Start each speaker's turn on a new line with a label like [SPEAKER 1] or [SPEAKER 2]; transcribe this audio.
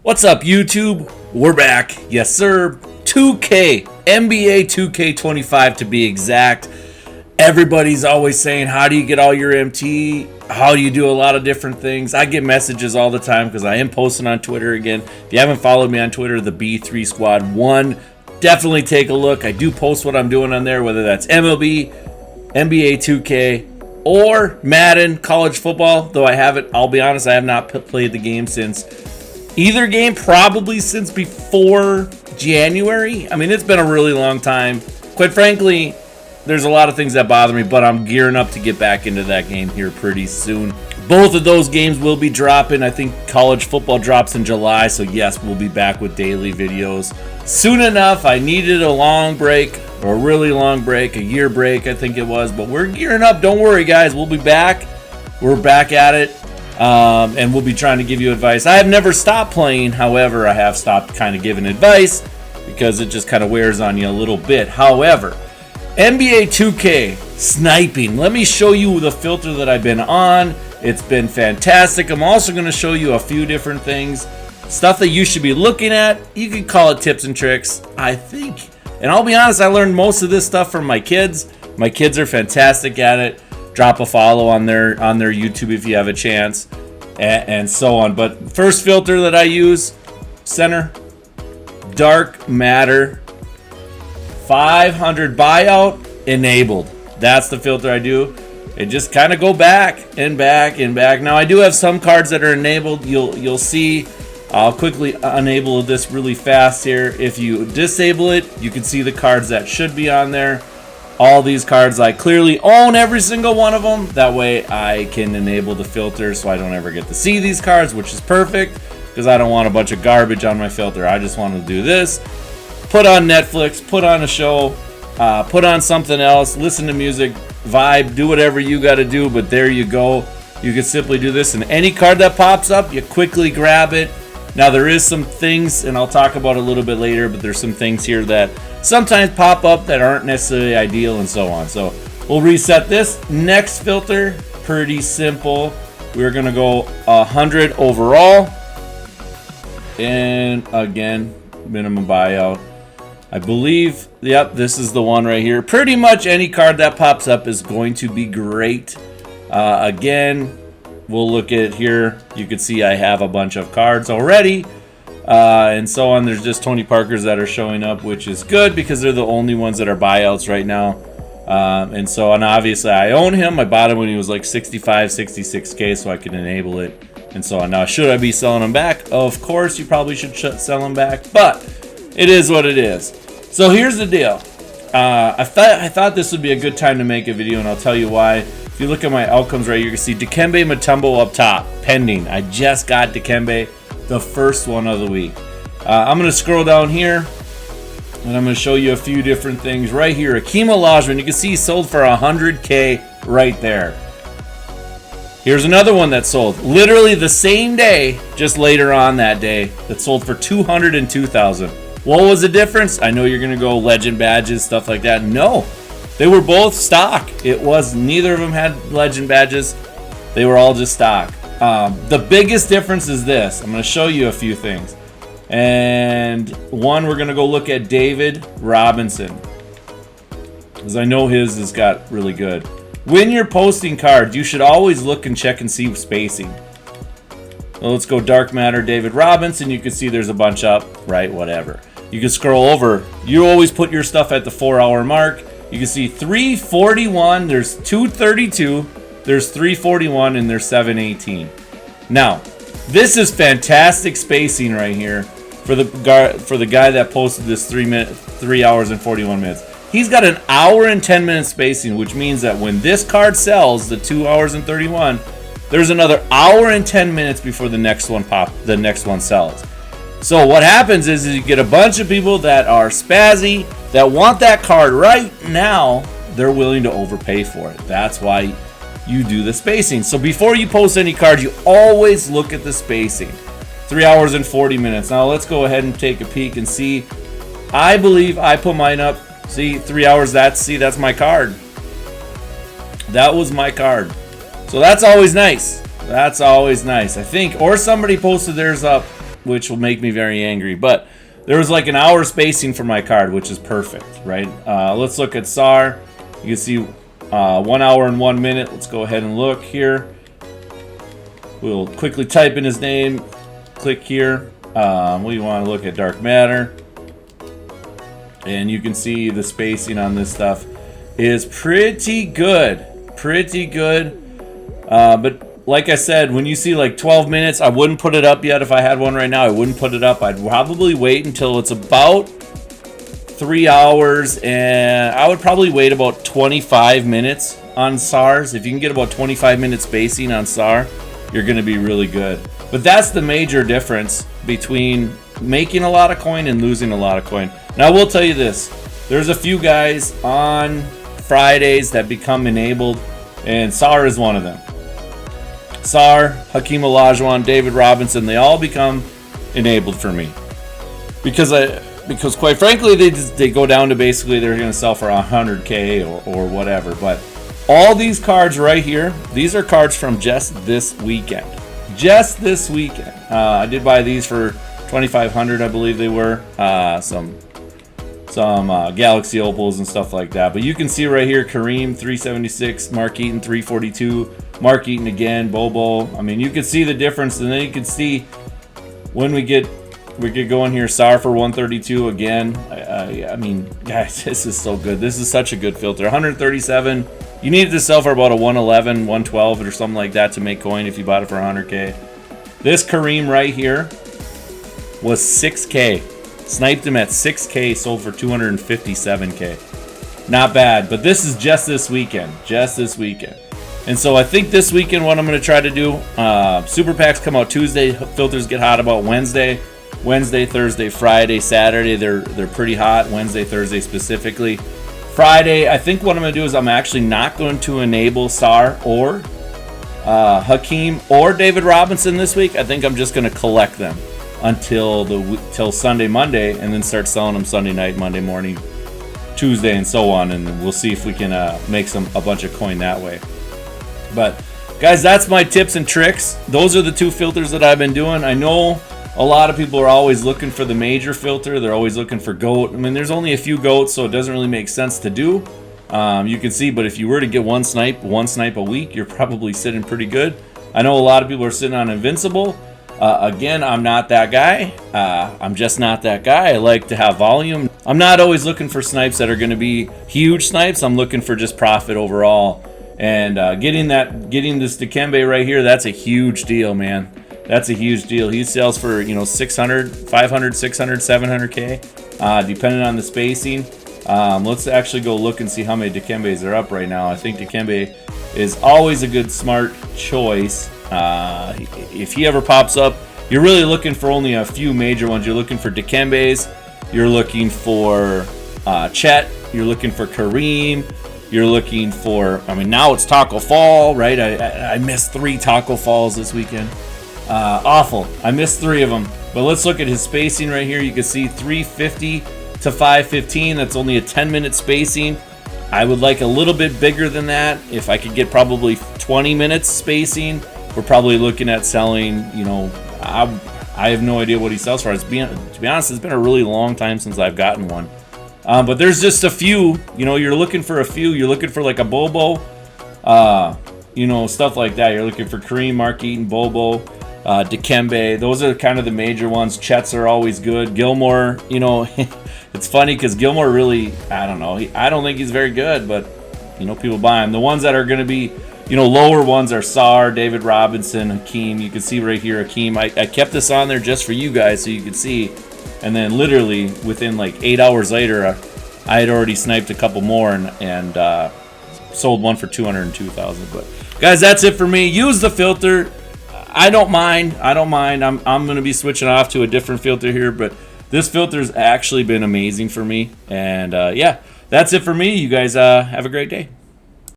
[SPEAKER 1] What's up, YouTube? We're back. Yes, sir. 2K, NBA 2K25 to be exact. Everybody's always saying, how do you get all your MT? How do you do a lot of different things? I get messages all the time because I am posting on Twitter again. If you haven't followed me on Twitter, the B3 Squad 1, definitely take a look. I do post what I'm doing on there, whether that's MLB, NBA 2K, or Madden, college football. Though I'll be honest, I have not played the game since either game, probably since before January. I mean, it's been a really long time. Quite frankly, there's a lot of things that bother me, but I'm gearing up to get back into that game here pretty soon. Both of those games will be dropping. I think college football drops in July, so yes, we'll be back with daily videos soon enough. I needed a long break, or a really long break, a year break, I think it was, but we're gearing up. Don't worry, guys. We'll be back. We're back at it. And we'll be trying to give you advice. I have never stopped playing. However, I have stopped kind of giving advice because it just kind of wears on you a little bit. However, NBA 2K sniping. Let me show you the filter that I've been on. It's been fantastic. I'm also going to show you a few different things, stuff that you should be looking at. You could call it tips and tricks, I think. And I'll be honest, I learned most of this stuff from my kids. My kids are fantastic at it. Drop a follow on their YouTube if you have a chance, and so on. But first filter that I use, center, dark matter, 500 buyout enabled. That's the filter I do. It just kind of go back and back and back. Now I do have some cards that are enabled. You'll see. I'll quickly enable this really fast here. If you disable it, you can see the cards that should be on there. All these cards, I clearly own every single one of them. That way I can enable the filter so I don't ever get to see these cards, which is perfect because I don't want a bunch of garbage on my filter. I just want to do this. Put on Netflix, put on a show, put on something else, listen to music, vibe, do whatever you got to do, but there you go. You can simply do this, and any card that pops up, you quickly grab it. Now there is some things, and I'll talk about a little bit later, but there's some things here that sometimes pop up that aren't necessarily ideal and so on. So we'll reset this. Next filter, pretty simple. We're gonna go 100 overall. And again, minimum buyout. I believe, yep, this is the one right here. Pretty much any card that pops up is going to be great. Again, we'll look at here. You can see I have a bunch of cards already. And so on. There's just Tony Parkers that are showing up, which is good because they're the only ones that are buyouts right now. And so on, obviously I own him. I bought him when he was like 65, 66K, so I could enable it. And so on. Now, should I be selling him back? Of course, you probably should sell him back, but it is what it is. So here's the deal. I thought this would be a good time to make a video, and I'll tell you why. If you look at my outcomes right here, you can see Dikembe Mutombo up top, pending. I just got Dikembe, the first one of the week. I'm going to scroll down here, and I'm going to show you a few different things. Right here, Akeem Olajuwon, you can see he sold for 100K right there. Here's another one that sold literally the same day, just later on that day, that sold for 202,000. What was the difference? I know you're going to go legend badges, stuff like that. No, they were both stock. It was, neither of them had legend badges. They were all just stock. The biggest difference is this. I'm going to show you a few things. And one, we're going to go look at David Robinson, because I know his has got really good. When you're posting cards, you should always look and check and see spacing. So let's go dark matter, David Robinson. You can see there's a bunch up, right? Whatever. You can scroll over. You always put your stuff at the 4-hour mark. You can see 341, there's 232, there's 341, and there's 718. Now, this is fantastic spacing right here for the guy that posted this 3 hours and 41 minutes. He's got an hour and 10 minute spacing, which means that when this card sells, the 2 hours and 31, there's another hour and 10 minutes before the next one sells. So what happens is you get a bunch of people that are spazzy, that want that card right now. They're willing to overpay for it. That's why you do the spacing. So before you post any card, you always look at the spacing. 3 hours and 40 minutes. Now let's go ahead and take a peek and see. I believe I put mine up. See, 3 hours, that's my card. That was my card. So that's always nice. That's always nice. I think, or somebody posted theirs up which will make me very angry. But there was like an hour spacing for my card, which is perfect, right? Let's look at SAR. You can see 1 hour and 1 minute. Let's go ahead and look here. We'll quickly type in his name. Click here. We want to look at dark matter. And you can see the spacing on this stuff is pretty good. Pretty good. But like I said, when you see like 12 minutes, I wouldn't put it up yet. If I had one right now, I wouldn't put it up. I'd probably wait until it's about 3 hours, and I would probably wait about 25 minutes on SARs. If you can get about 25 minutes spacing on SAR, you're going to be really good. But that's the major difference between making a lot of coin and losing a lot of coin. Now, I will tell you this. There's a few guys on Fridays that become enabled, and SAR is one of them. SAR, Hakeem Olajuwon, David Robinson, they all become enabled for me. Because quite frankly, they go down to basically they're going to sell for 100K or whatever. But all these cards right here, these are cards from just this weekend. Just this weekend. I did buy these for 2,500, I believe they were. Some Galaxy Opals and stuff like that. But you can see right here, Kareem 376, Mark Eaton 342, Mark Eaton again, Bobo. I mean, you can see the difference, and then you can see when we get going here, SAR for 132 again. I mean, guys, this is so good. This is such a good filter. 137. You needed to sell for about a 111, 112 or something like that to make coin if you bought it for 100K. This Kareem right here was 6K. Sniped him at 6K, sold for 257K. Not bad, but this is just this weekend. Just this weekend. And so I think this weekend what I'm going to try to do, super packs come out Tuesday, filters get hot about Wednesday, Thursday, Friday, Saturday, they're pretty hot, Wednesday, Thursday specifically. Friday, I think what I'm going to do is I'm actually not going to enable SAR or Hakeem or David Robinson this week. I think I'm just going to collect them till Sunday, Monday, and then start selling them Sunday night, Monday morning, Tuesday, and so on. And we'll see if we can make a bunch of coin that way. But guys, that's my tips and tricks. Those are the two filters that I've been doing. I know a lot of people are always looking for the major filter. They're always looking for GOAT. I mean, there's only a few GOATs, so it doesn't really make sense to do. You can see, but if you were to get one snipe a week, you're probably sitting pretty good. I know a lot of people are sitting on Invincible. Again, I'm not that guy. I'm just not that guy. I like to have volume. I'm not always looking for snipes that are going to be huge snipes. I'm looking for just profit overall. And getting this Dikembe right here, that's a huge deal, man. That's a huge deal. He sells for 600, 500, 600, 700K, depending on the spacing. Let's actually go look and see how many Dikembes are up right now. I think Dikembe is always a good, smart choice. If he ever pops up, you're really looking for only a few major ones. You're looking for Dikembes, you're looking for Chet, you're looking for Kareem, you're looking for, I mean, now it's Taco Fall, right? I missed 3 Taco Falls this weekend. Awful. I missed 3 of them. But let's look at his spacing right here. You can see 350 to 515. That's only a 10-minute spacing. I would like a little bit bigger than that. If I could get probably 20 minutes spacing, we're probably looking at selling, I have no idea what he sells for. To be honest, it's been a really long time since I've gotten one. But there's just a few, you're looking for a few. You're looking for like a Bobo, stuff like that. You're looking for Kareem, Mark Eaton, Bobo, Dikembe. Those are kind of the major ones. Chets are always good. Gilmore, it's funny because Gilmore really, I don't know. I don't think he's very good, but, people buy him. The ones that are going to be, lower ones are SAR, David Robinson, Hakeem. You can see right here, Hakeem. I kept this on there just for you guys so you could see. And then literally within like 8 hours later, I had already sniped a couple more and sold one for 202,000. But guys, that's it for me. Use the filter. I don't mind. I'm going to be switching off to a different filter here, but this filter's actually been amazing for me. And yeah, that's it for me. You guys have a great day.